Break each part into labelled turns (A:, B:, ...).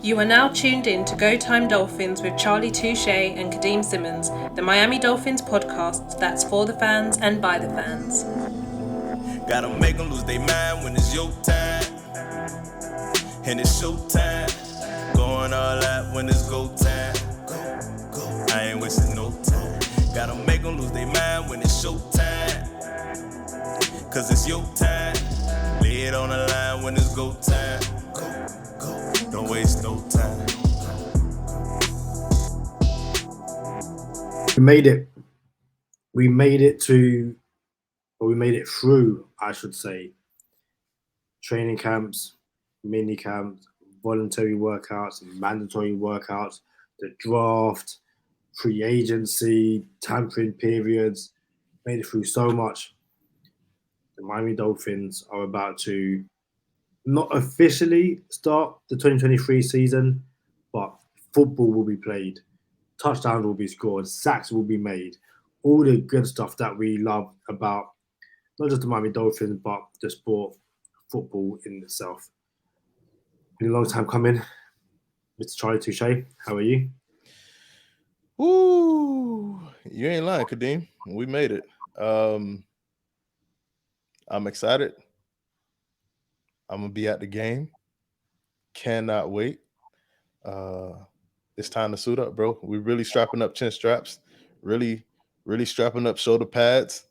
A: You are now tuned in to Go Time Dolphins with Charlie Touche and Kadeem Simmons, the Miami Dolphins podcast that's for the fans and by the fans.
B: Gotta make them lose their mind when it's your time. And it's show time. Going all out when it's go time. I ain't wasting no time. Gotta make them lose their mind when it's show time. Cause it's your time. Lay it on the line when it's go time. Don't waste no time.
C: We made it. We made it through, I should say, training camps, mini camps, voluntary workouts, mandatory workouts, the draft, free agency, tampering periods. Made it through so much. The Miami Dolphins are about to not officially start the 2023 season, but football will be played. Touchdowns will be scored, sacks will be made, all the good stuff that we love about not just the Miami Dolphins, but the sport, football in itself. Been a long time coming. Mr. Charlie Touche, how are you?
D: Ooh, you ain't lying, Kadeem. We made it. I'm excited. I'm gonna be at the game. Cannot wait. It's time to suit up, bro. We're really strapping up chin straps, really strapping up shoulder pads.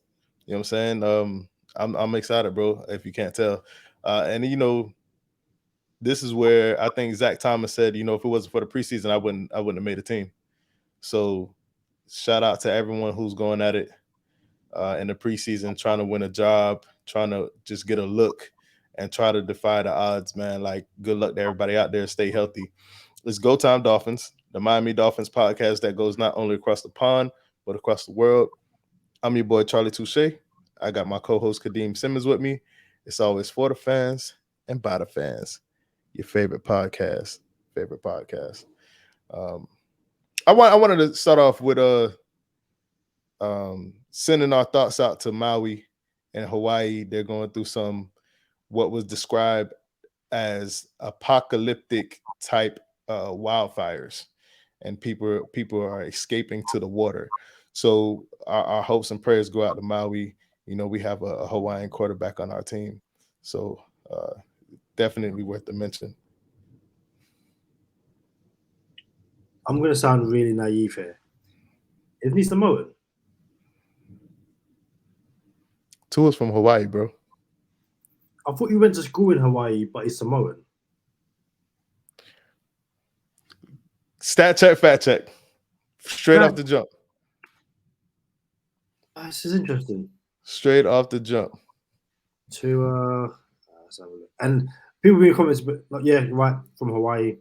D: You know what I'm saying? I'm excited, bro, if you can't tell. And you know, this is where I think Zach Thomas said, you know, if it wasn't for the preseason, I wouldn't have made a team. So shout out to everyone who's going at it in the preseason, trying to win a job, trying to just get a look and try to defy the odds, man. Like, good luck to everybody out there. Stay healthy. It's Go Time Dolphins, the Miami Dolphins podcast that goes not only across the pond, but across the world. I'm your boy, Charlie Touche. I got my co-host, Kadeem Simmons, with me. It's always for the fans and by the fans. Your favorite podcast. I wanted to start off with sending our thoughts out to Maui and Hawaii. They're going through what was described as apocalyptic type wildfires, and people are escaping to the water. So our hopes and prayers go out to Maui. You know, we have a Hawaiian quarterback on our team, so definitely worth the mention.
C: I'm going to sound really naive here. Isn't he Samoan?
D: Tua's from Hawaii, bro.
C: I thought you went to school in Hawaii, but he's Samoan.
D: Stat check, fact check. Straight off the jump.
C: This is interesting.
D: Straight off the jump.
C: And people in the comments, but like, yeah, you're right, from Hawaii.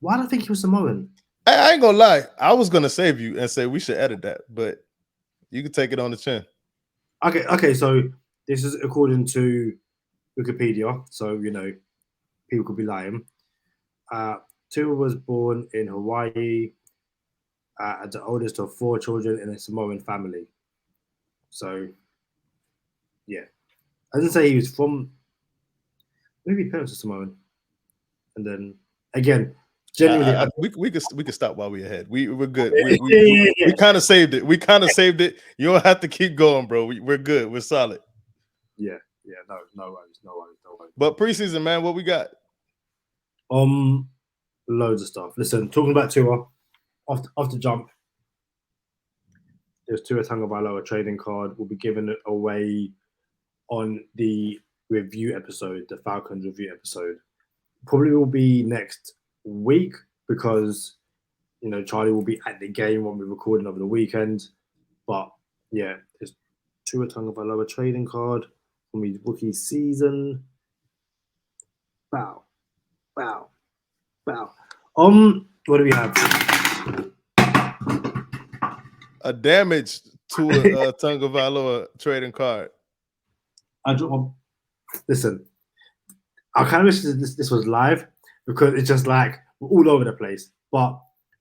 C: Why do I think he was Samoan?
D: I ain't gonna lie. I was gonna save you and say we should edit that, but you can take it on the chin.
C: Okay. So this is according to Wikipedia. So you know, people could be lying. Tua was born in Hawaii, as the oldest of 4 children in a Samoan family. So, yeah, I didn't say he was from. Maybe parents are Samoan, and then again. Genuinely,
D: we could stop while we're ahead. We're good. We kind of saved it. You don't have to keep going, bro. We're good. We're solid.
C: Yeah. No worries.
D: But preseason, man, what we got?
C: Loads of stuff. Listen, talking about Tua, off the jump. There's Tua Tagovailoa trading card. Will be given away on the review episode, the Falcons review episode. Probably will be next week because you know Charlie will be at the game when we're recording over the weekend. But yeah, there's Tua Tagovailoa trading card from his rookie season. Wow. What do we have?
D: A damage to a Tagovailoa trading card.
C: Listen, I kind of wish this was live because it's just like we're all over the place. But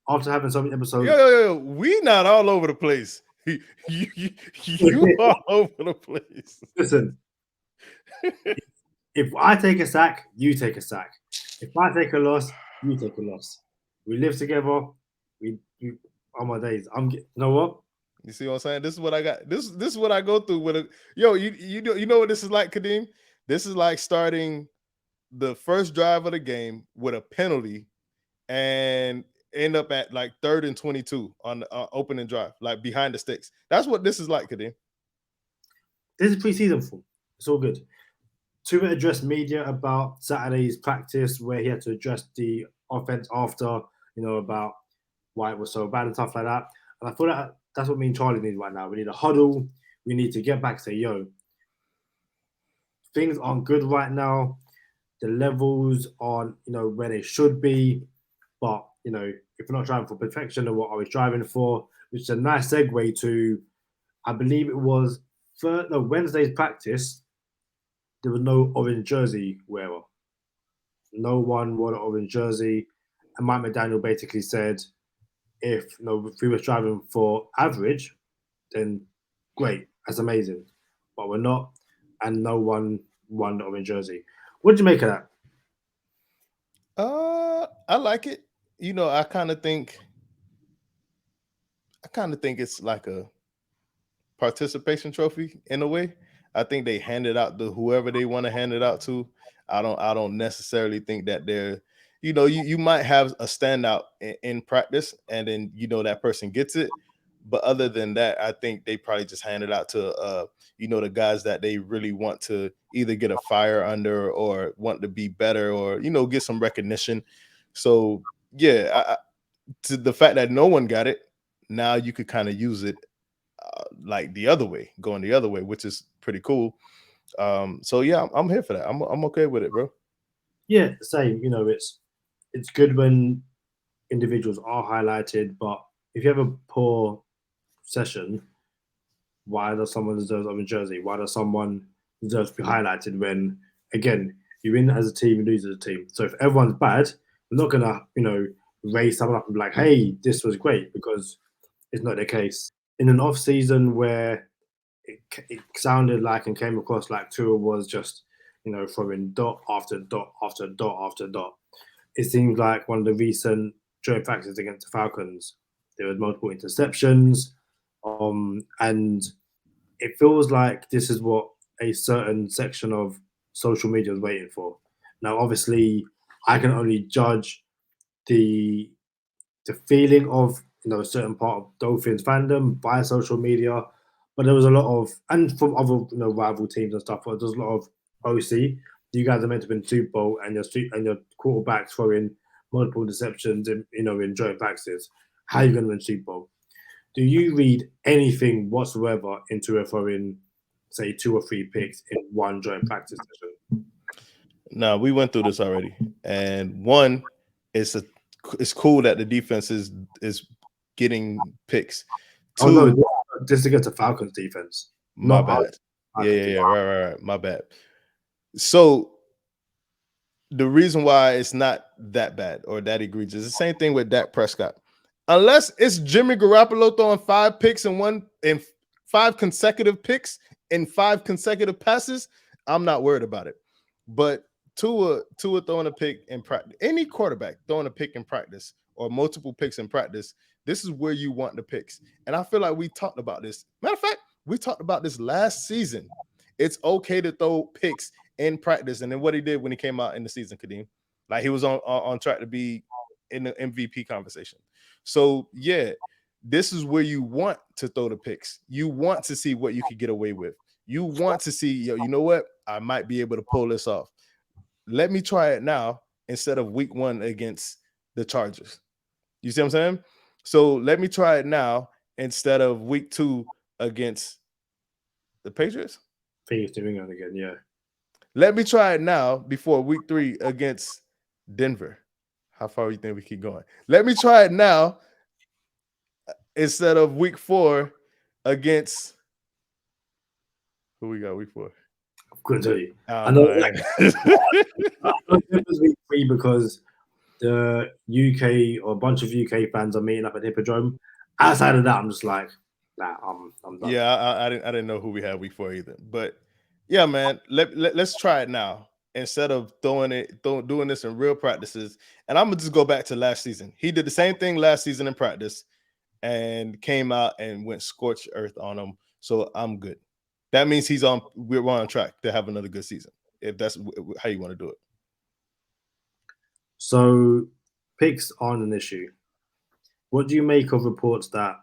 C: after having so many episodes,
D: yo, we not all over the place. You all over the place.
C: Listen, if I take a sack, you take a sack. If I take a loss, you take a loss. We live together. We on my days. You know what?
D: You see what I'm saying? This is what I got. This is what I go through with a you know what this is like, Kadeem? This is like starting the first drive of the game with a penalty and end up at like 3rd and 22 on the opening drive, like behind the sticks. That's what this is like, Kadeem.
C: This is pre-season form. It's all good. To address media about Saturday's practice, where he had to address the offense after, about why it was so bad and stuff like that. And I thought that's what me and Charlie need right now. We need a huddle. We need to get back to say, yo, things aren't good right now. The levels aren't, where they should be. But, if we're not driving for perfection, then what are we driving for? Which is a nice segue to, I believe it was Wednesday's practice. There was no orange jersey wearer. No one wore an orange jersey. And Mike McDaniel basically said, if we were striving for average, then great, that's amazing. But we're not, and no one won the orange jersey. What do you make of that?
D: I like it. I kind of think it's like a participation trophy in a way. I think they hand it out to whoever they want to hand it out to. I don't necessarily think that they're, you might have a standout in practice and then, that person gets it. But other than that, I think they probably just hand it out to, the guys that they really want to either get a fire under or want to be better or, get some recognition. So, yeah, to the fact that no one got it, now you could kind of use it like the other way, going the other way, which is pretty cool. So yeah, I'm here for that. I'm okay with it, bro.
C: Yeah, same. It's good when individuals are highlighted, but if you have a poor session, why does someone deserve orange jersey? Why does someone deserve to be highlighted when, again, you win as a team, you lose as a team? So if everyone's bad, we're not gonna, raise someone up and be like, hey, this was great, because it's not the case. In an off season where it sounded like and came across like Tua was just, throwing dot after dot after dot after dot. It seems like one of the recent joint practices against the Falcons, there was multiple interceptions, and it feels like this is what a certain section of social media is waiting for. Now, obviously, I can only judge the feeling of a certain part of Dolphins fandom by social media, but there was a lot of, and from other rival teams and stuff. But there's a lot of OC. You guys are meant to win Super Bowl, and your quarterback throwing multiple deceptions in joint practices. How are you going to win Super Bowl? Do you read anything whatsoever into a throwing, say, 2 or 3 picks in one joint practice session?
D: No, we went through this already, and one, it's cool that the defense is getting picks.
C: Two, oh no, this is against the Falcons defense.
D: My bad. Yeah, right. My bad. So the reason why it's not that bad or that egregious, the same thing with Dak Prescott. Unless it's Jimmy Garoppolo throwing 5 picks in 5 consecutive picks in 5 consecutive passes, I'm not worried about it. But Tua throwing a pick in practice, any quarterback throwing a pick in practice or multiple picks in practice, this is where you want the picks. And I feel like we talked about this. Matter of fact, we talked about this last season. It's okay to throw picks in practice. And then what he did when he came out in the season, Kadeem, like he was on track to be in the MVP conversation. So yeah, this is where you want to throw the picks. You want to see what you could get away with. You want to see, you know what? I might be able to pull this off. Let me try it now instead of week 1 against the Chargers. You see what I'm saying? So let me try it now instead of week 2 against the Patriots.
C: I think it's New England again, yeah.
D: Let me try it now before week 3 against Denver. How far do you think we keep going? Let me try it now instead of week 4 against who we got week 4.
C: I couldn't tell you. I know it was week 3 because the UK or a bunch of UK fans are meeting up at the Hippodrome. Outside of that, I'm just like, nah, I'm done.
D: Yeah, I didn't know who we had week 4 either. But yeah, man, let's try it now. instead of doing this in real practices. And I'm gonna just go back to last season. He did the same thing last season in practice and came out and went scorched earth on him. So I'm good. That means we're on track to have another good season, if that's how you want to do it.
C: So picks aren't an issue. What do you make of reports that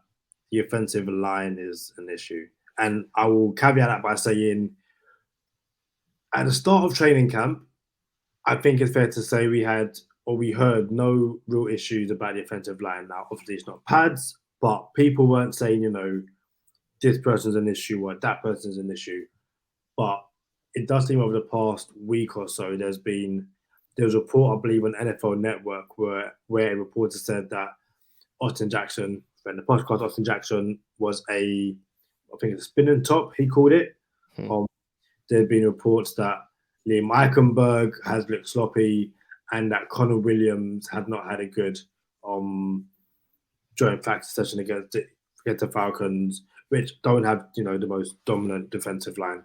C: the offensive line is an issue? And I will caveat that by saying, at the start of training camp, I think it's fair to say we heard no real issues about the offensive line. Now, obviously, it's not pads, but people weren't saying, this person's an issue or that person's an issue. But it does seem over the past week or so, there was a report, I believe, on NFL Network where a reporter said that Austin Jackson, in the podcast, Austin Jackson was I think it's a spinning top, he called it. There have been reports that Liam Eichenberg has looked sloppy and that Connor Williams had not had a good joint practice session against the Falcons, which don't have, the most dominant defensive line.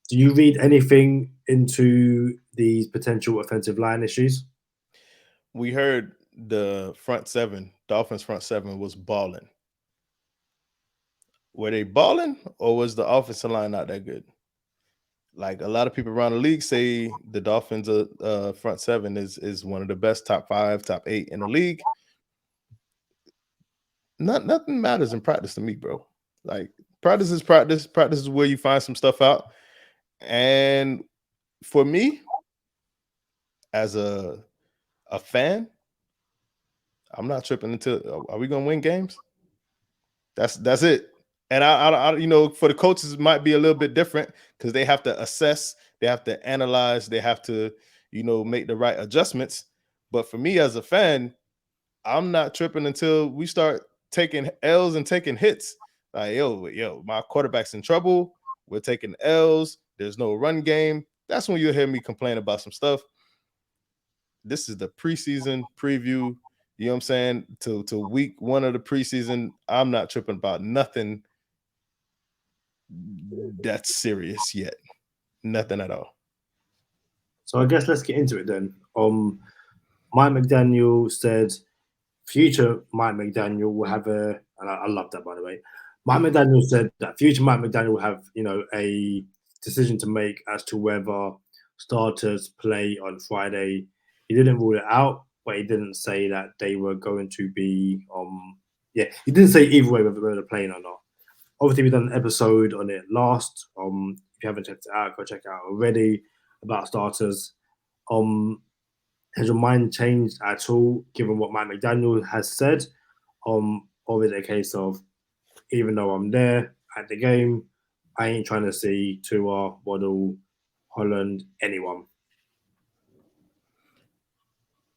C: Do you read anything into these potential offensive line issues?
D: We heard the Dolphins front seven was balling. Were they balling, or was the offensive line not that good? Like a lot of people around the league say the Dolphins front seven is one of the best, top 5, top 8 in the league. Nothing matters in practice to me, bro. Like practice is practice. Practice is where you find some stuff out. And for me, as a fan, I'm not tripping until are we gonna win games? That's it. And I for the coaches, it might be a little bit different because they have to assess, they have to analyze, they have to, make the right adjustments. But for me as a fan, I'm not tripping until we start taking L's and taking hits. Like, yo, my quarterback's in trouble. We're taking L's. There's no run game. That's when you'll hear me complain about some stuff. This is the preseason preview. You know what I'm saying? To week 1 of the preseason, I'm not tripping about nothing that's serious yet. Nothing at all.
C: So I guess let's get into it then. Mike McDaniel said future Mike McDaniel will have and I love that, by the way. Mike McDaniel said that future Mike McDaniel will have, a decision to make as to whether starters play on Friday. He didn't rule it out, but he didn't say that they were going to be, he didn't say either way whether they're playing or not. Obviously, we've done an episode on it last. If you haven't checked it out, go check it out already about starters. Has your mind changed at all, given what Mike McDaniel has said? Or is it a case of, even though I'm there at the game, I ain't trying to see Tua, Waddle, Holland, anyone?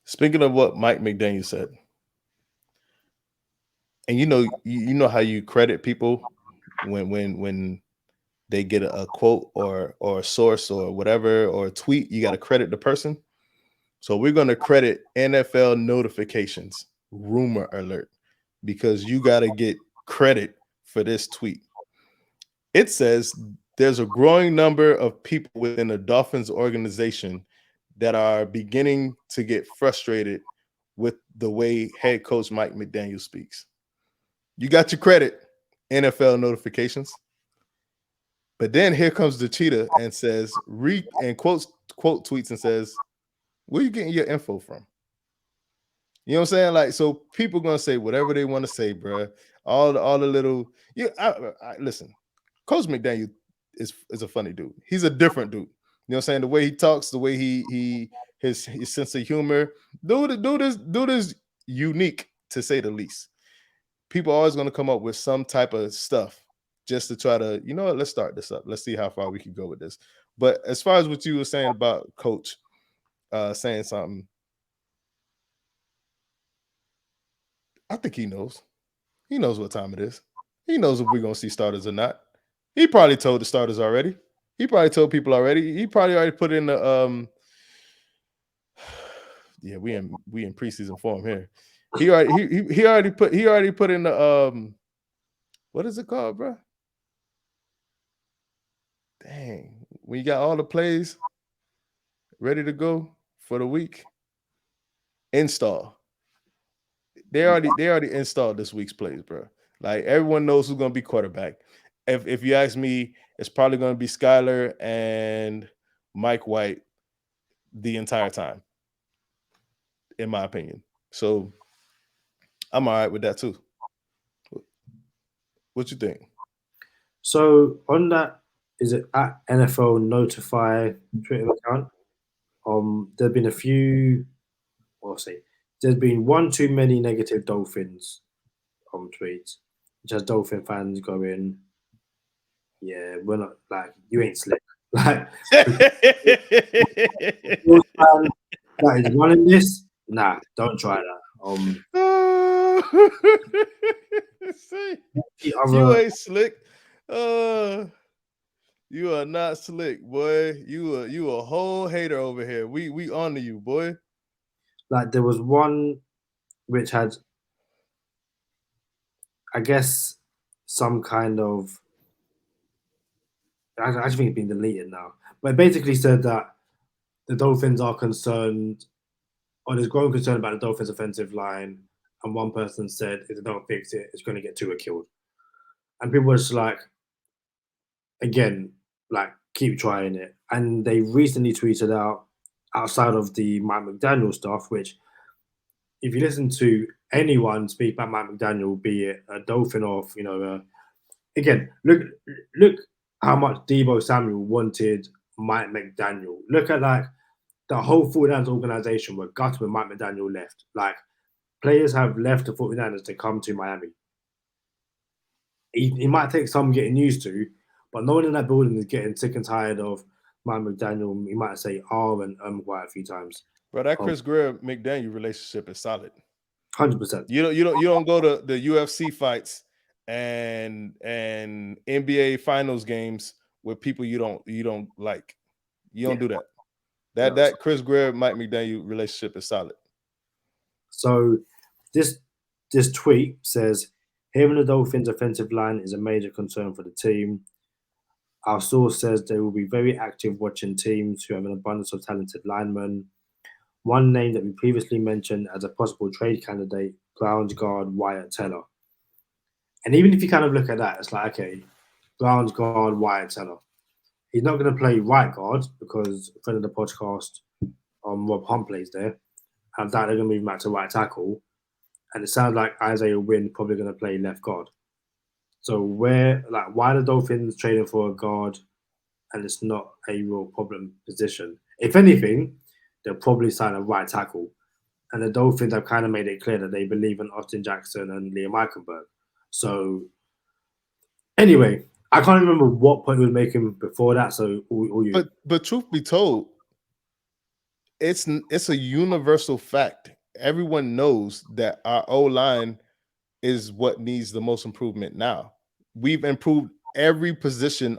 D: Speaking of what Mike McDaniel said, and you know how you credit people when they get a quote or a source or whatever or a tweet, you got to credit the person. So we're going to credit NFL notifications, rumor alert, because you got to get credit for this tweet. It says there's a growing number of people within the Dolphins organization that are beginning to get frustrated with the way head coach Mike McDaniel speaks. You got your credit, NFL notifications. But then here comes the cheetah and says, quote tweets and says, where are you getting your info from? You know what I'm saying? Like, so people going to say whatever they want to say, bro. All the little, listen, Coach McDaniel is a funny dude. He's a different dude. You know what I'm saying? The way he talks, the way his sense of humor, dude is unique, to say the least. People are always going to come up with some type of stuff just to try to, let's start this up. Let's see how far we can go with this. But as far as what you were saying about Coach saying something, I think he knows. He knows what time it is. He knows if we're going to see starters or not. He probably told the starters already. He probably told people already. He probably already put in the we in preseason form here. He already put in the what is it called, bro? Dang, when you got all the plays ready to go for the week. Install. They already installed this week's plays, bro. Like everyone knows who's gonna be quarterback. If you ask me, it's probably gonna be Skyler and Mike White the entire time, in my opinion. So I'm all right with that too. What you think?
C: So on that, is it at NFL Notify Twitter account? There've been a few. I'll say there's been one too many negative Dolphins tweets, which has Dolphin fans going, "Yeah, we're not like you ain't slick." Like Bills fan that is running this, nah, don't try that.
D: See,
C: The
D: you
C: other
D: ain't slick. You are not slick, boy. You a whole hater over here. We honor you, boy.
C: like there was one which had, I guess, some kind of. I actually think it's been deleted now, but it basically said that the Dolphins are concerned, or there's growing concern about the Dolphins' offensive line. And one person said, if they don't fix it, it's going to get Tua killed. And people were just like, again, like, keep trying it. And they recently tweeted out, outside of the Mike McDaniel stuff, which, if you listen to anyone speak about Mike McDaniel, be it a Dolphin or, again, look how much Debo Samuel wanted Mike McDaniel. Look at like the whole 49ers organization were gutted when Mike McDaniel left. Like players have left the 49ers to come to Miami. He might take some getting used to, but no one in that building is getting sick and tired of Mike McDaniel. He might say R and quite a few times.
D: Bro, that Chris Greer McDaniel relationship is solid.
C: 100%.
D: You don't go to the UFC fights and NBA finals games with people you don't like. You don't do that. That Chris Greer Mike McDaniel relationship is solid.
C: So this tweet says, hearing the Dolphins' offensive line is a major concern for the team. Our source says they will be very active watching teams who have an abundance of talented linemen. One name that we previously mentioned as a possible trade candidate, grounds guard Wyatt Teller. And even if you kind of look at that, it's like, okay, grounds guard Wyatt Teller. He's not going to play right guard because a friend of the podcast, Rob Hunt, plays there. And that they're going to move him back to right tackle. And it sounds like Isaiah Wynn probably going to play left guard. So why are the Dolphins trading for a guard and it's not a real problem position? If anything, they'll probably sign a right tackle. And the Dolphins have kind of made it clear that they believe in Austin Jackson and Liam Eichenberg. So anyway, I can't remember what point we were making before that. So all you.
D: But truth be told, it's a universal fact. Everyone knows that our O-line is what needs the most improvement now. We've improved every position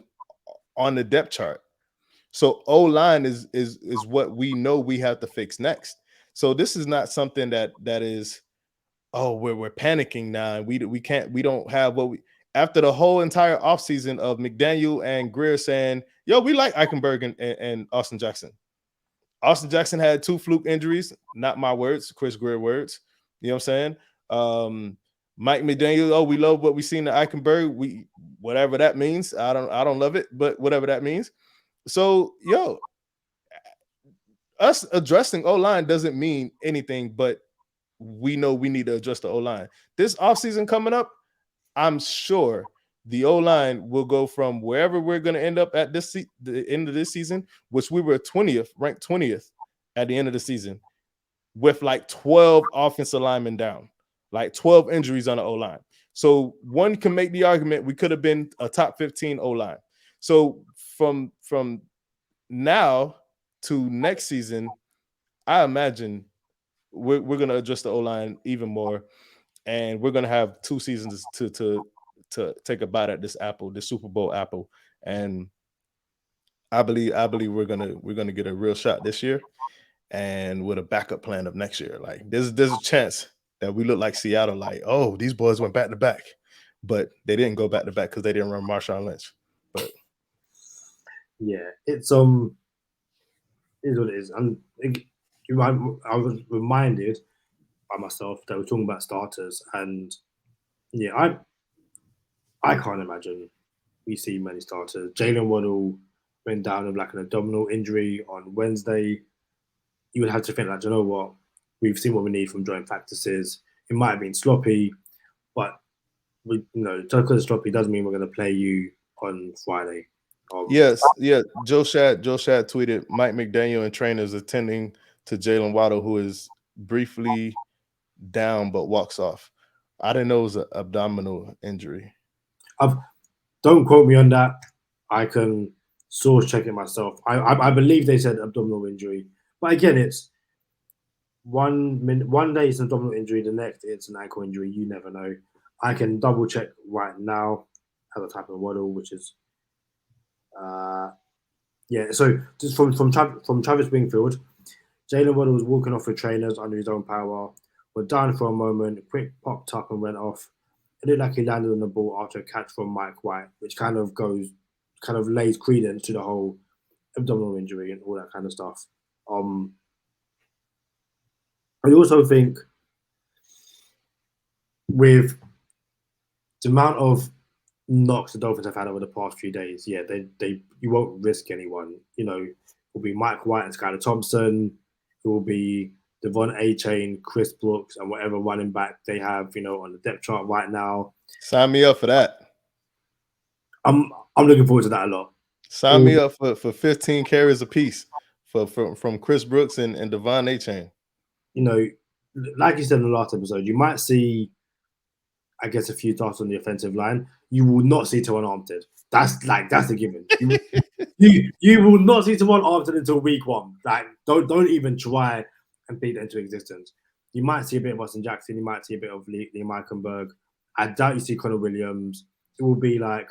D: on the depth chart. So O-line is what we know we have to fix next. So this is not something that is, oh, we're panicking now. We don't have what we after the whole entire offseason of McDaniel and Greer saying, yo, we like Eichenberg and Austin Jackson. Austin Jackson had 2 fluke injuries, not my words, Chris Greer words. You know what I'm saying? Mike McDaniel, oh, we love what we seen in Eichenberg. We whatever that means. I don't love it, but whatever that means. So, yo, us addressing O-line doesn't mean anything, but we know we need to adjust the O-line. This offseason coming up, I'm sure the O-line will go from wherever we're going to end up at the end of this season, which we were ranked 20th at the end of the season, with like 12 offensive linemen down, like 12 injuries on the O-line. So one can make the argument we could have been a top 15 O-line. So from now to next season, I imagine we're going to adjust the O-line even more, and we're going to have 2 seasons to take a bite at this apple, this Super Bowl apple. And I believe we're gonna get a real shot this year, and with a backup plan of next year. Like there's a chance that we look like Seattle, like, oh, these boys went back to back, but they didn't go back to back because they didn't run Marshawn Lynch. But
C: yeah, it's It is what it is. And I was reminded by myself that we're talking about starters, and yeah, I can't imagine we see many starters. Jalen Waddle went down with like an abdominal injury on Wednesday. You would have to think like, you know what? We've seen what we need from joint practices. It might have been sloppy, but just because it's sloppy doesn't mean we're going to play you on Friday.
D: Yes, yeah. Joe Shad tweeted Mike McDaniel and trainers attending to Jalen Waddle, who is briefly down but walks off. I didn't know it was an abdominal injury.
C: Don't quote me on that. I can source check it myself. I believe they said abdominal injury, but again, it's one day it's an abdominal injury, the next it's an ankle injury. You never know. I can double check right now as a type of Waddle, which is So just from Travis Wingfield, Jalen Waddle was walking off with trainers under his own power. Was down for a moment, quick popped up and went off. It looked like he landed on the ball after a catch from Mike White, which kind of lays credence to the whole abdominal injury and all that kind of stuff. I also think with the amount of knocks the Dolphins have had over the past few days, you won't risk anyone. It will be Mike White and Skylar Thompson. It will be Devon A-Chain, Chris Brooks, and whatever running back they have, on the depth chart right now.
D: Sign me up for that.
C: I'm looking forward to that a lot.
D: Sign me up for 15 carries apiece from Chris Brooks and Devon A-Chain.
C: Like you said in the last episode, you might see, I guess, a few starts on the offensive line. You will not see Teron Armstead. That's a given. You will not see Teron Armstead until week 1. Like, don't even try and beat that into existence. You might see a bit of Austin Jackson. You might see a bit of Lee Meichenberg. I doubt you see Connor Williams. It will be like,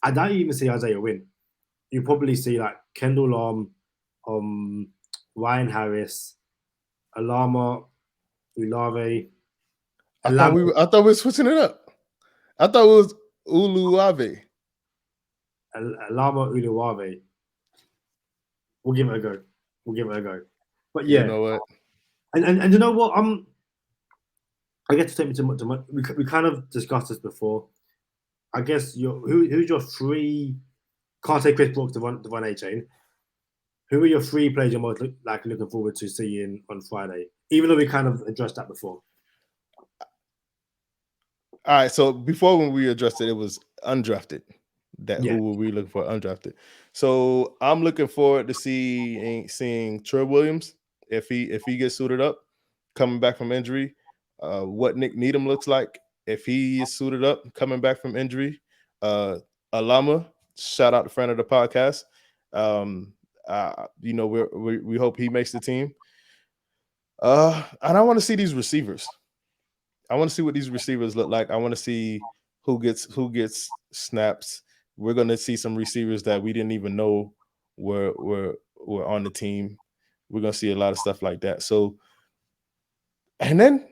C: I doubt you even see Isaiah Wynn. You probably see like Kendall Long, Ryan Harris, Alama Ulave.
D: I thought we were switching it up. I thought it was Uluave.
C: Alama Uluave. We'll give it a go. But yeah,
D: you know what?
C: And you know what? I guess to take me to much. We kind of discussed this before. I guess who's your 3? Can't say Chris Brooks, Devon A-Chain. Who are your 3 players you're most looking forward to seeing on Friday? Even though we kind of addressed that before.
D: All right. So before when we addressed it, it was undrafted. Who were we looking for? Undrafted. So I'm looking forward to seeing Troy Williams if he gets suited up, coming back from injury. What Nick Needham looks like if he is suited up, coming back from injury. Alama, shout out to friend of the podcast. We hope he makes the team. And I want to see these receivers. I want to see what these receivers look like. I want to see who gets snaps. We're going to see some receivers that we didn't even know were on the team. We're going to see a lot of stuff like that. So, and then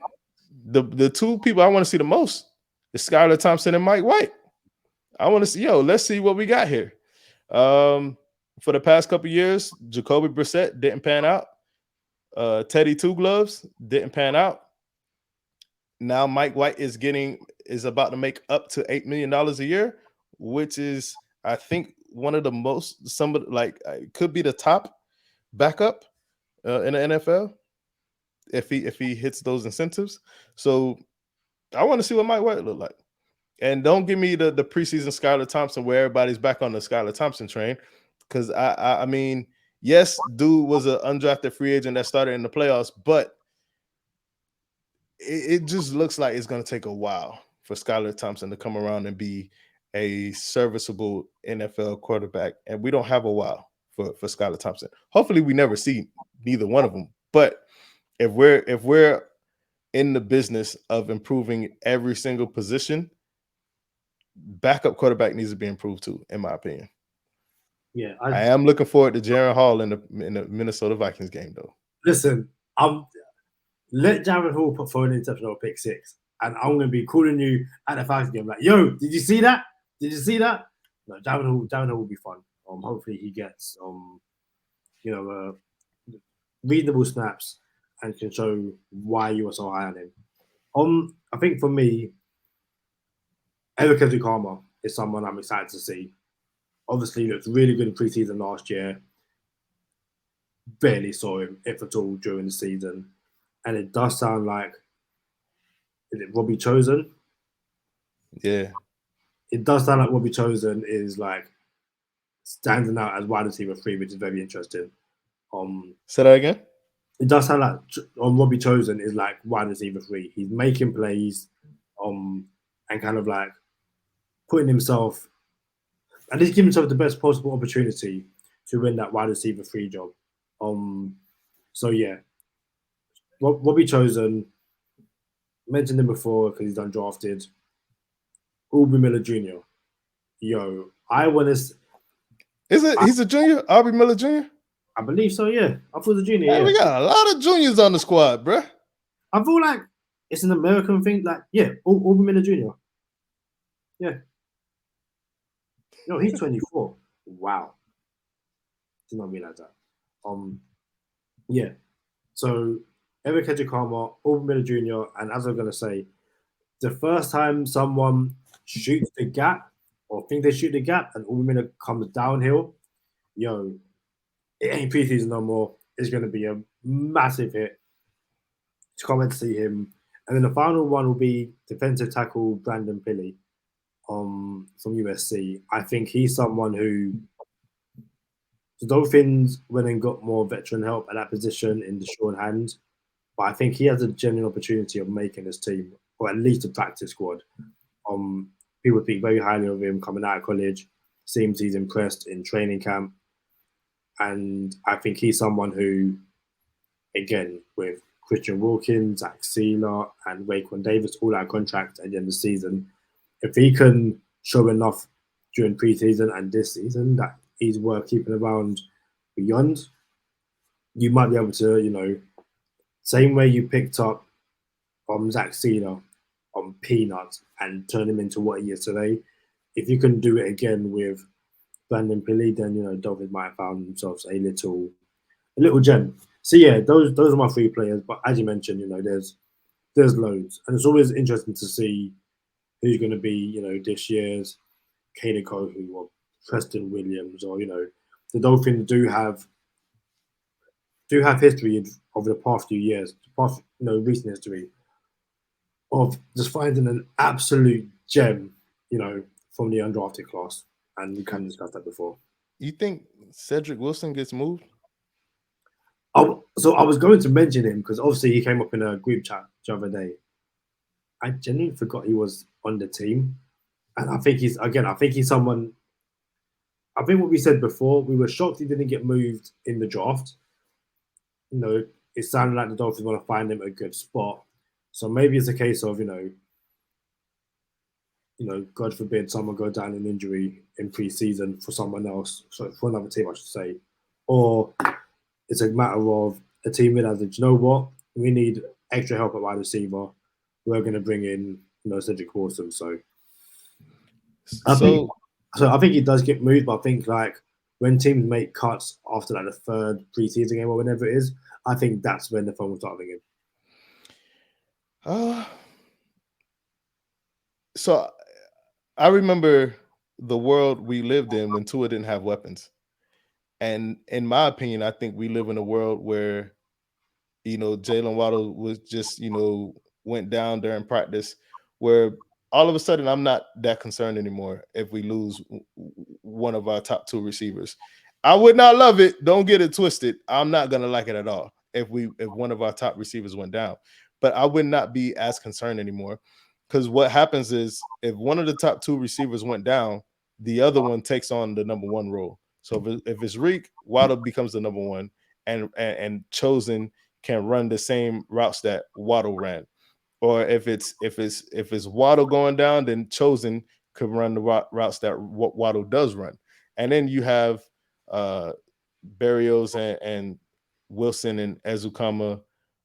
D: the 2 people I want to see the most is Skylar Thompson and Mike White. I want to see, let's see what we got here. For the past couple of years, Jacoby Brissett didn't pan out. Teddy Two Gloves didn't pan out. Now Mike White is about to make up to $8 million a year, which is, I think, one of the most, could be the top backup in the NFL if he hits those incentives. So I want to see what Mike White look like. And don't give me the preseason Skylar Thompson where everybody's back on the Skylar Thompson train, because I mean, yes, dude was an undrafted free agent that started in the playoffs, but it just looks like it's going to take a while for Skylar Thompson to come around and be a serviceable NFL quarterback, and we don't have a while for Skylar Thompson. Hopefully, we never see neither one of them. But if we're in the business of improving every single position, backup quarterback needs to be improved too, in my opinion.
C: Yeah,
D: I am looking forward to Jaron Hall in the Minnesota Vikings game, though.
C: Listen, let Jaron Hall put for an interception or pick 6, and I'm going to be calling you at the Falcons game like, "Yo, did you see that? Did you see that?" No, Jaron Hall will be fun. Hopefully he gets a reasonable snaps and can show why you were so high on him. I think for me, Eric Ezukanma is someone I'm excited to see. Obviously, he looked really good in preseason last year. Barely saw him, if at all, during the season. And it does sound like, is it Robbie Chosen?
D: Yeah.
C: It does sound like Robbie Chosen is like standing out as wide receiver 3, which is very interesting.
D: Say that again?
C: It does sound like Robbie Chosen is like wide receiver 3. He's making plays, and kind of like putting himself, at least giving himself the best possible opportunity to win that wide receiver 3 job. So yeah, Robbie Chosen, mentioned him before because he's undrafted. Aubrey Miller Jr. Yo, I want to.
D: He's a junior? Aubrey Miller Jr.?
C: I believe so, yeah. I thought it was a junior.
D: Yeah, we got a lot of juniors on the squad, bruh.
C: I feel like it's an American thing. Like, yeah, Aubrey Miller Jr. Yeah. No, he's 24. Wow. Did not realize that. Yeah. So Eric Ezukanma, Aubrey Miller Jr., and as I'm gonna say, the first time someone shoots the gap or think they shoot the gap and Aubrey Miller comes downhill, yo, it ain't preseason no more. It's gonna be a massive hit. To come and see him. And then the final one will be defensive tackle Brandon Pilley from USC. I think he's someone who the Dolphins went and got more veteran help at that position in Deshaun Hand, but I think he has a genuine opportunity of making his team, or at least a practice squad. People think very highly of him coming out of college. Seems he's impressed in training camp. And I think he's someone who, again, with Christian Wilkins, Zach Sealer, and Raekwon Davis all out of contract at the end of the season, if he can show enough during preseason and this season that he's worth keeping around beyond, you might be able to, same way you picked up Zach Sealer on peanuts and turn him into what he is today. If you can do it again with Brandon Pilley, then Dolphins might have found themselves a little gem. So yeah, those are my 3 players. But as you mentioned, there's loads, and it's always interesting to see who's going to be this year's Kader Kohu or Preston Williams, or the Dolphins do have history over the past few years, recent history of just finding an absolute gem, from the undrafted class, and we kind of discussed that before.
D: You think Cedric Wilson gets moved?
C: So I was going to mention him because obviously he came up in a group chat the other day. I genuinely forgot he was on the team, and I think he's someone. I think what we said before, we were shocked he didn't get moved in the draft. It sounded like the Dolphins want to find him a good spot. So maybe it's a case of, God forbid someone go down in injury in preseason for someone else, so for another team, I should say. Or it's a matter of a team realizing, you know what, we need extra help at wide receiver. We're going to bring in, Cedric Wilson. So I think he does get moved, but I think like when teams make cuts after like the 3rd preseason game or whenever it is, I think that's when the phone will start ringing.
D: So I remember the world we lived in when Tua didn't have weapons. And in my opinion, I think we live in a world where, Jalen Waddle was just, went down during practice, where all of a sudden I'm not that concerned anymore if we lose one of our top 2 receivers. I would not love it. Don't get it twisted. I'm not going to like it at all if one of our top receivers went down. But I would not be as concerned anymore, because what happens is if one of the top 2 receivers went down, the other one takes on the number 1 role. So if it's Reek, Waddle becomes the number 1, and Chosen can run the same routes that Waddle ran. Or if it's Waddle going down, then Chosen could run the routes that Waddle does run. And then you have Berrios and Wilson and Ezukanma.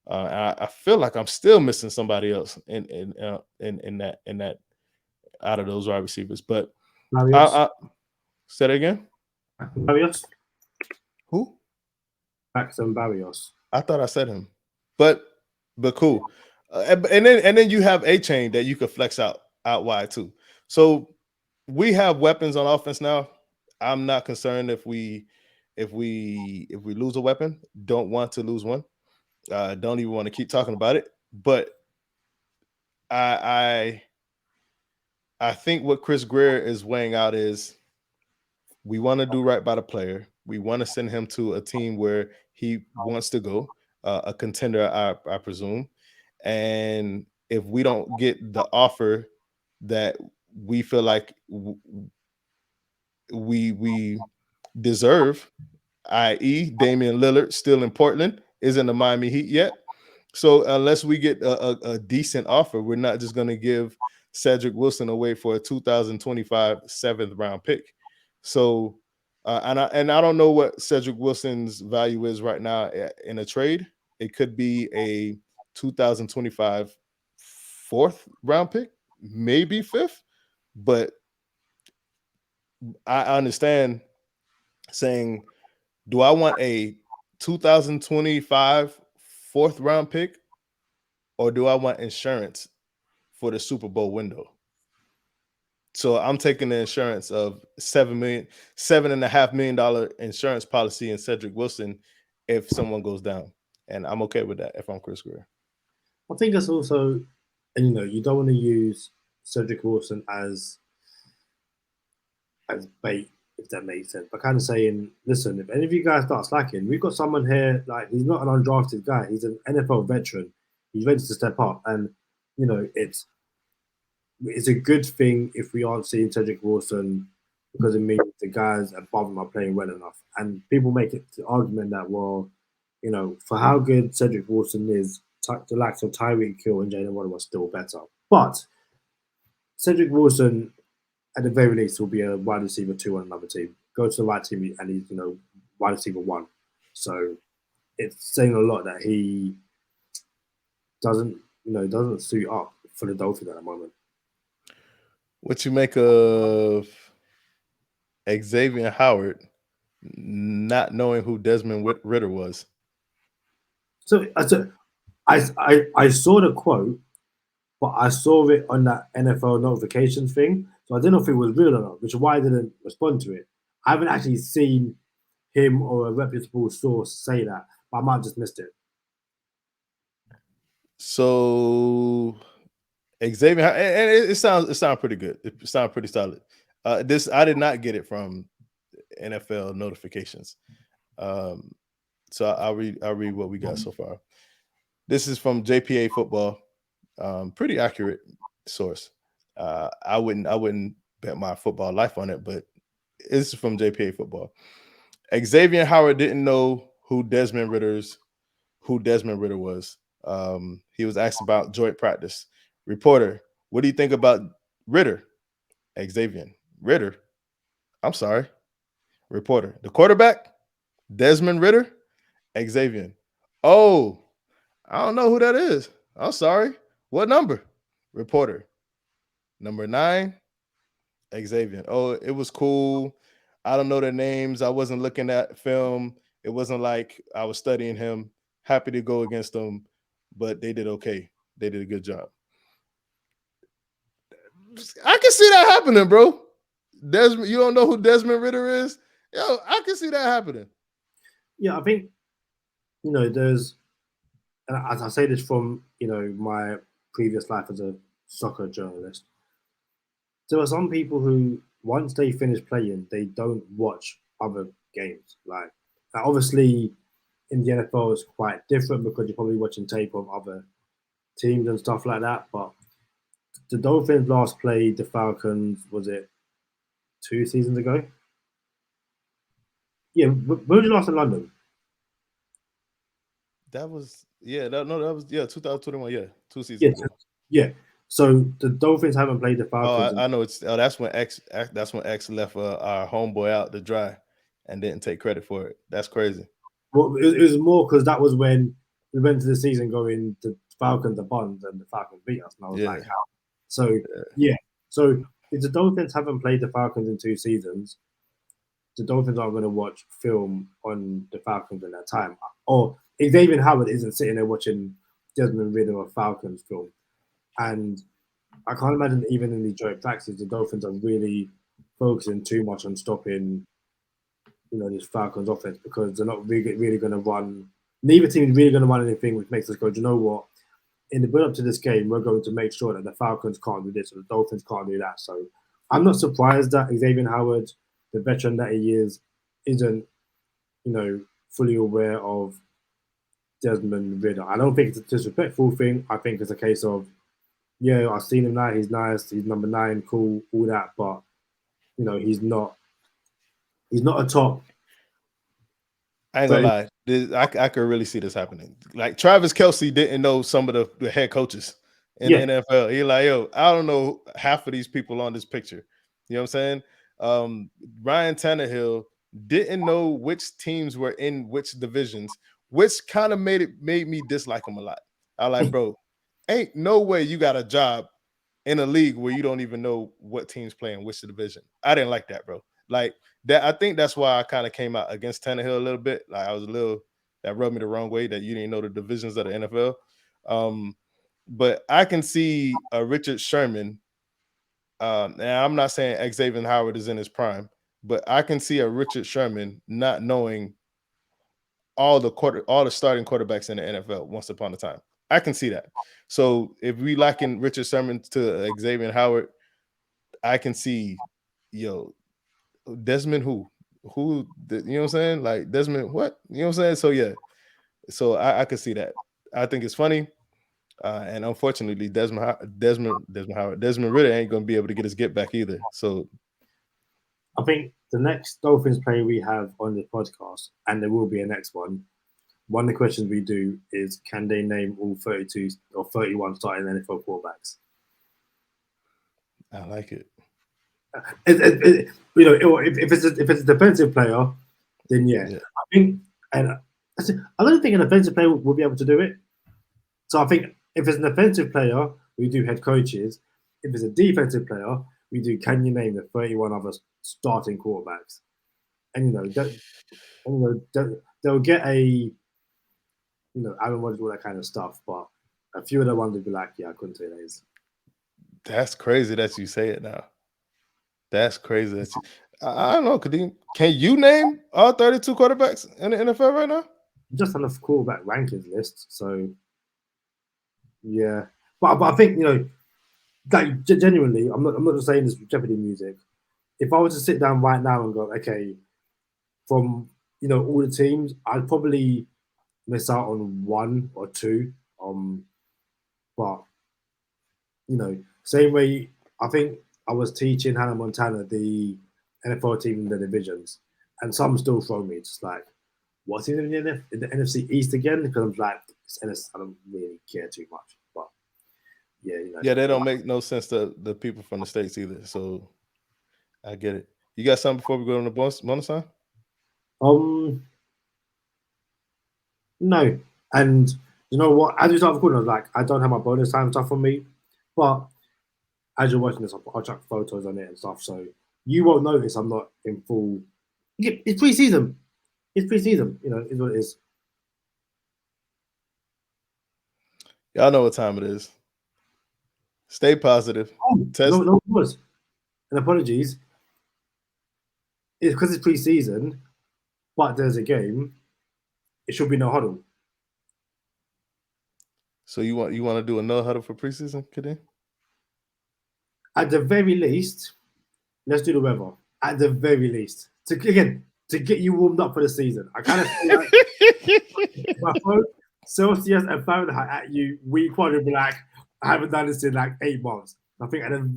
D: I feel like I'm still missing somebody else in that out of those wide receivers. But say that again.
C: Barrios.
D: Who?
C: Paxton Barrios.
D: I thought I said him, but cool. And then you have A Chain that you could flex out wide too. So we have weapons on offense now. I'm not concerned if we lose a weapon. Don't want to lose one. Don't even want to keep talking about it. But I think what Chris Greer is weighing out is we want to do right by the player. We want to send him to a team where he wants to go, a contender, I presume. And if we don't get the offer that we feel like we deserve, i.e., Damian Lillard still in Portland, isn't the Miami Heat yet. So unless we get a decent offer, we're not just going to give Cedric Wilson away for a 2025 seventh round pick. So, and I don't know what Cedric Wilson's value is right now in a trade. It could be a 2025 fourth round pick, maybe fifth, but I understand saying, do I want a 2025 fourth round pick, or do I want insurance for the Super Bowl window? So I'm taking the insurance of $7.5 million insurance policy in Cedric Wilson if someone goes down, and I'm okay with that if I'm Chris Greer.
C: I think that's also, and you don't want to use Cedric Wilson as bait, if that makes sense. But kind of saying, listen, if any of you guys start slacking, we've got someone here, like, he's not an undrafted guy. He's an NFL veteran. He's ready to step up. And, it's a good thing if we aren't seeing Cedric Wilson, because it means the guys above him are playing well enough. And people make it the argument that, well, for how good Cedric Wilson is, the likes of Tyreek Hill and Jalen Waddle are still better. But Cedric Wilson, at the very least, will be a wide receiver 2 on another team. Go to the right team and he's, wide receiver 1. So it's saying a lot that he doesn't suit up for the Dolphins at the moment.
D: What you make of Xavier Howard not knowing who Desmond Ridder was?
C: So I saw the quote, but I saw it on that NFL notifications thing. So I didn't know if it was real or not, which is why I didn't respond to it. I haven't actually seen him or a reputable source say that, but I might have just missed it.
D: So Xavier, and it sounds pretty good. It sounds pretty solid. This I did not get it from NFL notifications. So I'll read what we got so far. This is from JPA Football. Pretty accurate source. I wouldn't bet my football life on it, but it's from JPA Football. Xavier Howard didn't know who Desmond Ridder was. He was asked about joint practice. Reporter, what do you think about Ridder? Xavier, Ridder? I'm sorry. Reporter, the quarterback? Desmond Ridder? Xavier, oh, I don't know who that is. I'm sorry. What number? Reporter, number 9. Xavier, oh, it was cool. I don't know their names. I wasn't looking at film. It wasn't like I was studying him. Happy to go against them, but they did okay. They did a good job. I can see that happening, bro. Desmond, you don't know who Desmond Ridder is? Yo, I can see that happening.
C: Yeah, I think, there's, and as I say this from, my previous life as a soccer journalist, there are some people who, once they finish playing, they don't watch other games. Like obviously, in the NFL, it's quite different because you're probably watching tape of other teams and stuff like that. But the Dolphins last played the Falcons, was it 2 seasons ago? Yeah, when was you last in London?
D: That was 2021. Yeah, 2 seasons ago.
C: Yeah. So the Dolphins haven't played the Falcons.
D: Oh, I know. That's when X left our homeboy out to dry and didn't take credit for it. That's crazy.
C: Well, it was more because that was when we went to the season going the Falcons are buns and the Falcons beat us, and I was like, how? So yeah. So if the Dolphins haven't played the Falcons in 2 seasons, the Dolphins aren't going to watch film on the Falcons in that time. Or Xavier Howard isn't sitting there watching Desmond Ridder or Falcons film, and I can't imagine even in the joint practices the Dolphins are really focusing too much on stopping, this Falcons offense, because they're not really going to run. Neither team is really going to run anything which makes us go, do you know what? In the build up to this game, we're going to make sure that the Falcons can't do this or the Dolphins can't do that. So I'm not surprised that Xavier Howard, the veteran that he is, isn't, fully aware of Desmond Ridder. I don't think it's a disrespectful thing. I think it's a case of, yeah, I've seen him now. He's nice. He's number 9, cool, all that. But he's not a top.
D: I ain't gonna lie. I could really see this happening. Like Travis Kelce didn't know some of the head coaches in the NFL. He like, yo, I don't know half of these people on this picture. You know what I'm saying? Ryan Tannehill didn't know which teams were in which divisions, which kind of made me dislike him a lot. I like, bro, ain't no way you got a job in a league where you don't even know what teams play in which division. I didn't like that, bro. Like that, I think that's why I kind of came out against Tannehill a little bit. Like I was that rubbed me the wrong way that you didn't know the divisions of the NFL. But I can see a Richard Sherman. And I'm not saying Xavier Howard is in his prime, but I can see a Richard Sherman not knowing all the starting quarterbacks in the NFL once upon a time. I can see that. So if we liken Richard Sherman to Xavier Howard, I can see, Desmond who, you know what I'm saying? Like Desmond what? You know what I'm saying? So yeah. So I could see that. I think it's funny. And unfortunately, Desmond Ridder ain't gonna be able to get his get back either. So
C: I think the next Dolphins player we have on the podcast, and there will be a next one of the questions we do is, can they name all 32 or 31 starting NFL quarterbacks?
D: I like it.
C: If it's a defensive player, then yeah. I think, and I don't think an offensive player will be able to do it. So I think if it's an offensive player, we do head coaches. If it's a defensive player, we do, can you name the 31 other starting quarterbacks? And they'll get a, Aaron Rodgers, all that kind of stuff. But a few of the ones would be like, yeah, I couldn't say those.
D: That's crazy that you say it now. That's crazy. I don't know. Can you name all 32 quarterbacks in the NFL right now?
C: Just on the quarterback rankings list. So, yeah. But I think, like genuinely, I'm not just saying this with Jeopardy music. If I was to sit down right now and go, okay, from, all the teams, I'd probably miss out on 1 or 2. But, same way, I think I was teaching Hannah Montana the NFL team in the divisions, and some still throw me. It's like, what's in the NFC East again? Because I'm like, I don't really care too much. But yeah,
D: yeah, they don't make no sense to the people from the States either. So I get it. You got something before we go on the bonus time?
C: No. And you know what? As you start recording, I was like, I don't have my bonus time stuff on me, but as you're watching this, I'll chuck photos on it and stuff, so you won't notice I'm not in full. It's pre-season. It's pre-season. Is what it is.
D: Y'all know what time it is. Stay positive.
C: No, it was. And apologies. It's because it's pre-season, but there's a game. It should be no huddle.
D: So you want to do a no huddle for preseason, Kadeem?
C: At the very least, let's do the weather. At the very least, to get you warmed up for the season. I kind of feel like my phone, Celsius and Fahrenheit at you week 1 would be like, I haven't done this in like 8 months. I think at the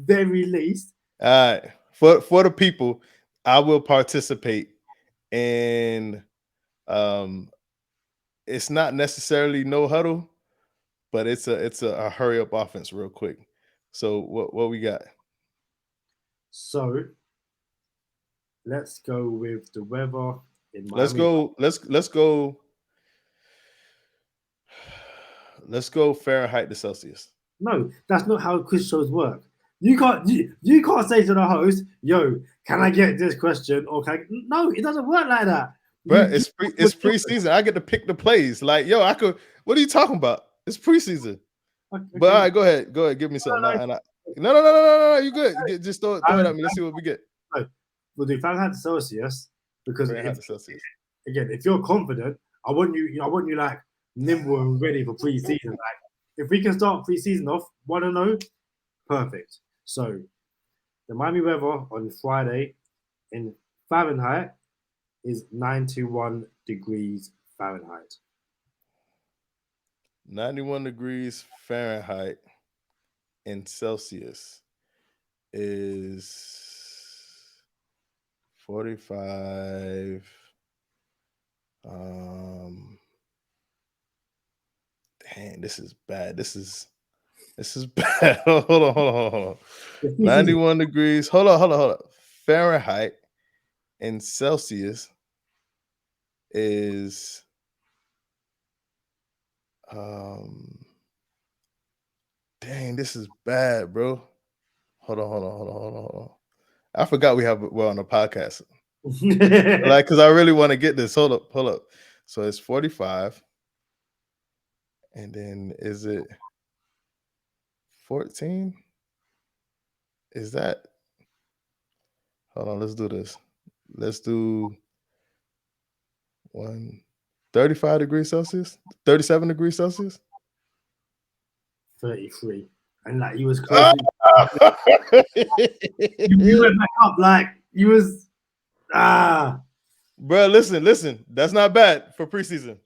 C: very least.
D: All right, for the people, I will participate in. It's not necessarily no huddle, but it's a hurry up offense real quick. So what we got?
C: So let's go with the weather in Miami.
D: Let's go Fahrenheit to Celsius.
C: No, that's not how quiz shows work. You can't say to the host, "Yo, can I get this question?" Or no, it doesn't work like that.
D: Bro, it's preseason. I get to pick the plays. Like, yo, I could. What are you talking about? It's preseason.
C: Okay.
D: But all right, go ahead. Give me something. No. You good? Just throw it at me. Let's see what we get.
C: We'll do Fahrenheit to Celsius because
D: Celsius.
C: Again, if you're confident, I want you like nimble and ready for preseason. Like, if we can start preseason off 1-0, perfect. So, the Miami weather on Friday in Fahrenheit is 91 degrees Fahrenheit.
D: 91 degrees Fahrenheit in Celsius is 45. Dang, this is bad. This is bad. Hold on. 91 degrees. Hold on. Fahrenheit in Celsius is dang, this is bad, bro. Hold on. I forgot we're on a podcast. Like, because I really want to get this. Hold up. So it's 45. And then is it 14? Is that? Hold on, let's do this. Let's do 35 degrees Celsius, 37 degrees Celsius.
C: 33. And like, you was close. You went back up like you was
D: Bro, listen. That's not bad for preseason.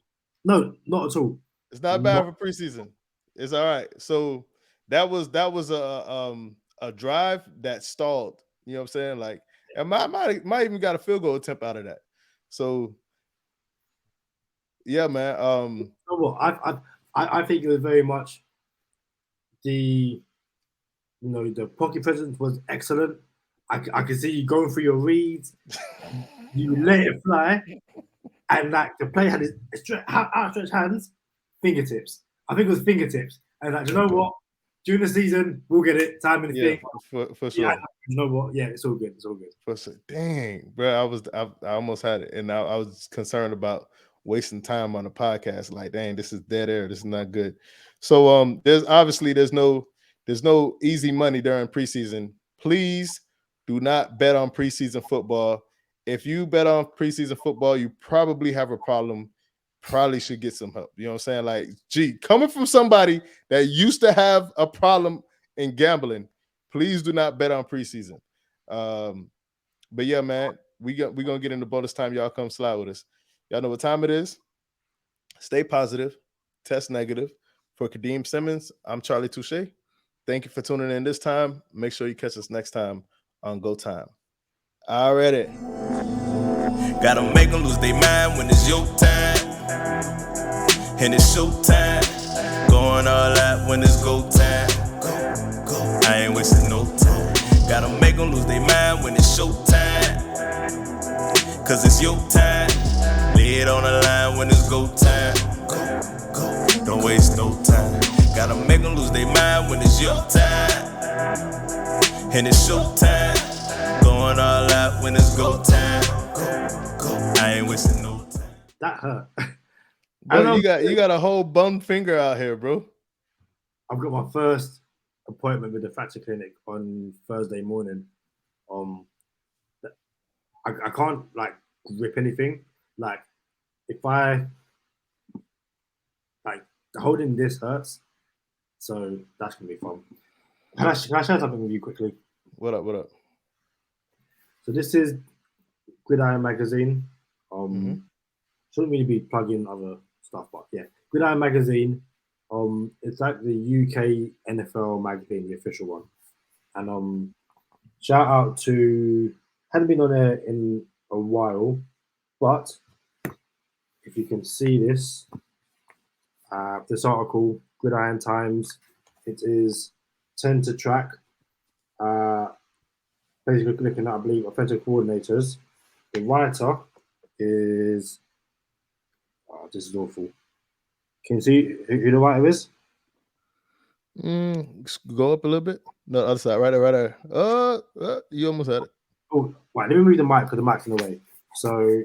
C: No, not at all.
D: It's not bad for preseason. It's all right. So that was a drive that stalled. You know what I'm saying? Like, and might even got a field goal attempt out of that. So yeah, man.
C: I think it was very much the pocket presence was excellent. I can see you going through your reads. You let it fly, and like the player had his outstretched hands, fingertips. I think it was fingertips. And like, you know what? During the season, we'll get it. Time and thing.
D: For sure.
C: Yeah, you know what? Yeah, it's all good.
D: For sure. Dang, bro, I almost had it, and I was concerned about wasting time on the podcast. Like, dang, this is dead air. This is not good. So there's no easy money during preseason. Please do not bet on preseason football. If you bet on preseason football, you probably have a problem. Probably should get some help. You know what I'm saying? Like, gee, coming from somebody that used to have a problem in gambling, please do not bet on preseason. But yeah, man, we're gonna get into bonus time. Y'all come slide with us. Y'all know what time it is. Stay positive, test negative. For Kadeem Simmons, I'm Charlie Touche. Thank you for tuning in this time. Make sure you catch us next time on Go Time. Already.
B: Gotta make them lose their mind when it's your time. And it's showtime. Going all out when it's go time. I ain't wasting no time. Gotta make them lose their mind when it's showtime. Cause it's your time. Lay it on the line when it's go time. Don't waste no time. Gotta make them lose their mind when it's your time. And it's showtime. Going all out when it's go time. I ain't wasting no time.
C: That hurt.
D: Bro, you got a whole bum finger out here, bro.
C: I've got my first appointment with the fracture clinic on Thursday morning. I can't like grip anything. Like, if I like holding this hurts, so that's gonna be fun. Can I share something with you quickly?
D: What up?
C: So this is Gridiron Magazine. Shouldn't really be plugging other stuff, but yeah, Gridiron Magazine. It's like the UK NFL magazine, the official one. And shout out to, hadn't been on there in a while, but if you can see this article, Gridiron Times, it is 10 to track. Basically looking at, I believe, offensive coordinators. The writer is, this is awful. Can you see who the writer is?
D: Go up a little bit. No, other side, right there. You almost had it.
C: Oh, right. Let me move the mic because the mic's in the way. So,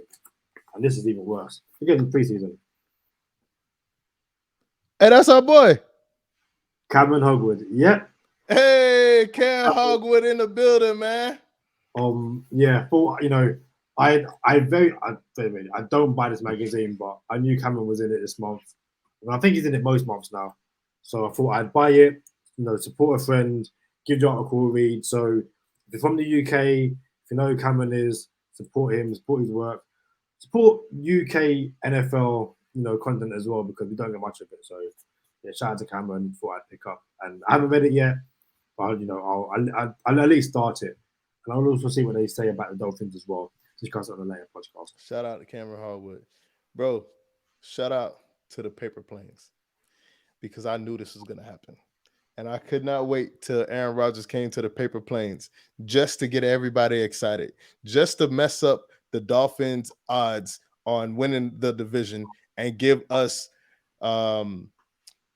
C: And this is even worse. Again, preseason.
D: Hey, that's our boy.
C: Cameron Hogwood. Yep.
D: Hey, Cam Hogwood in the building, man.
C: Yeah, but I don't buy this magazine, but I knew Cameron was in it this month. And I think he's in it most months now. So I thought I'd buy it, support a friend, give the article a read. So if you're from the UK, if you know who Cameron is, support him, support his work, support UK NFL, content as well, because we don't get much of it. So yeah, shout out to Cameron, thought I'd pick up. And I haven't read it yet, but I'll at least start it. And I'll also see what they say about the Dolphins as well. Discuss it on a later podcast.
D: Shout out to Cameron Hardwood. Bro, shout out to the paper planes, because I knew this was going to happen. And I could not wait till Aaron Rodgers came to the paper planes just to get everybody excited, just to mess up the Dolphins' odds on winning the division and give us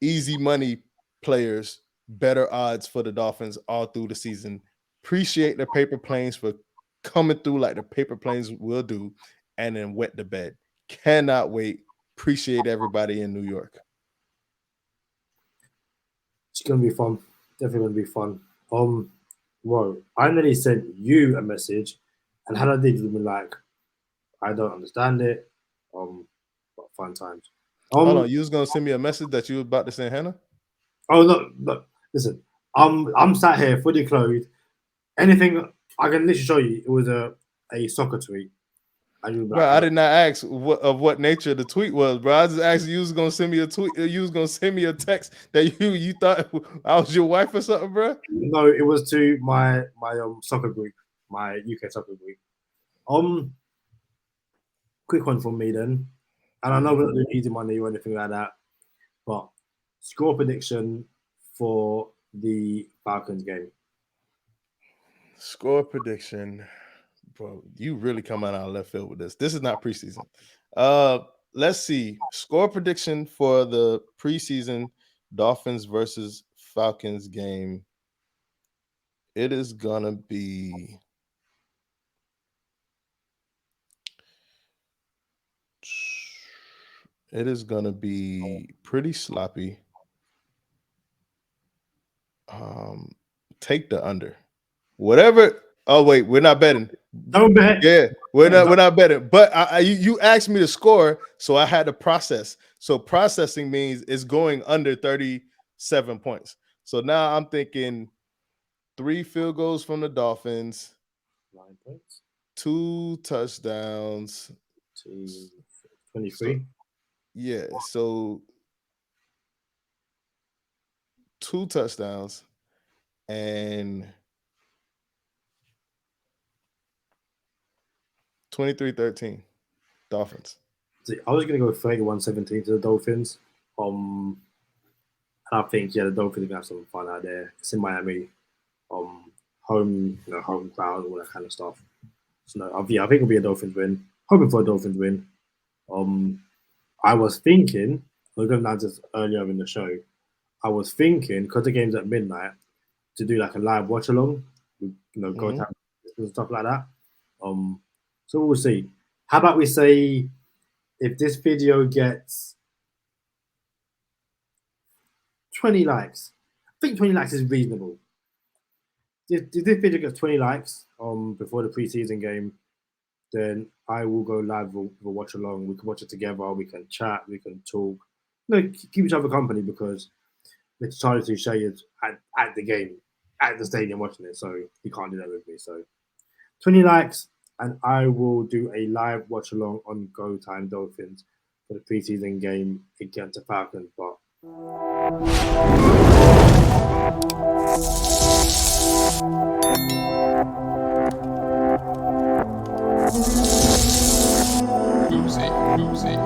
D: easy money players better odds for the Dolphins all through the season. Appreciate the paper planes for coming through like the paper planes will do, and then wet the bed. Cannot wait. Appreciate everybody in New York.
C: It's gonna be fun. Definitely gonna be fun. Well, I nearly sent you a message, and had I did, you'd be like, I don't understand it. But fun times.
D: Hold on, you was gonna send me a message that you were about to send Hannah?
C: Oh no. Listen, I'm sat here fully clothed. Anything I can literally show you, it was a soccer tweet.
D: Bro, I did not ask what nature the tweet was, bro. I just asked you was gonna send me a tweet. You was gonna send me a text that you thought I was your wife or something, bro.
C: No, it was to my soccer group, my UK soccer group. Quick one from me then, and I know we're not doing easy money or anything like that, but score prediction for the Falcons game.
D: Score prediction, bro. You really come out of left field with this. This is not preseason. Let's see. Score prediction for the preseason Dolphins versus Falcons game. It is gonna be pretty sloppy. Take the under. Whatever. Oh wait, we're not betting.
C: Don't bet.
D: Yeah, we're not betting. But you asked me to score, so I had to process. So processing means it's going under 37 points. So now I'm thinking 3 field goals from the Dolphins,
C: 9 points,
D: 2 touchdowns,
C: 23.
D: Yeah, so 2 touchdowns and 23-13 Dolphins.
C: See, I was going to go 31-17 to the Dolphins. I think the Dolphins are going to have some fun out there. It's in Miami. Home crowd, all that kind of stuff. So I think it'll be a Dolphins win. Hoping for a Dolphins win. I was thinking, we're going down just earlier in the show. I was thinking, because the game's at midnight, to do like a live watch along, go time and stuff like that. So we'll see. How about we say, if this video gets 20 likes, I think 20 likes is reasonable. If this video gets 20 likes before the preseason game, then I will go live with a watch along. We can watch it together. We can chat. We can talk. Keep each other company, because Mr. Charlie Touche is at the game, at the stadium watching it, so he can't do that with me. So 20 likes, and I will do a live watch along on Go Time Dolphins for the preseason game against the Falcons. But
B: Oopsie.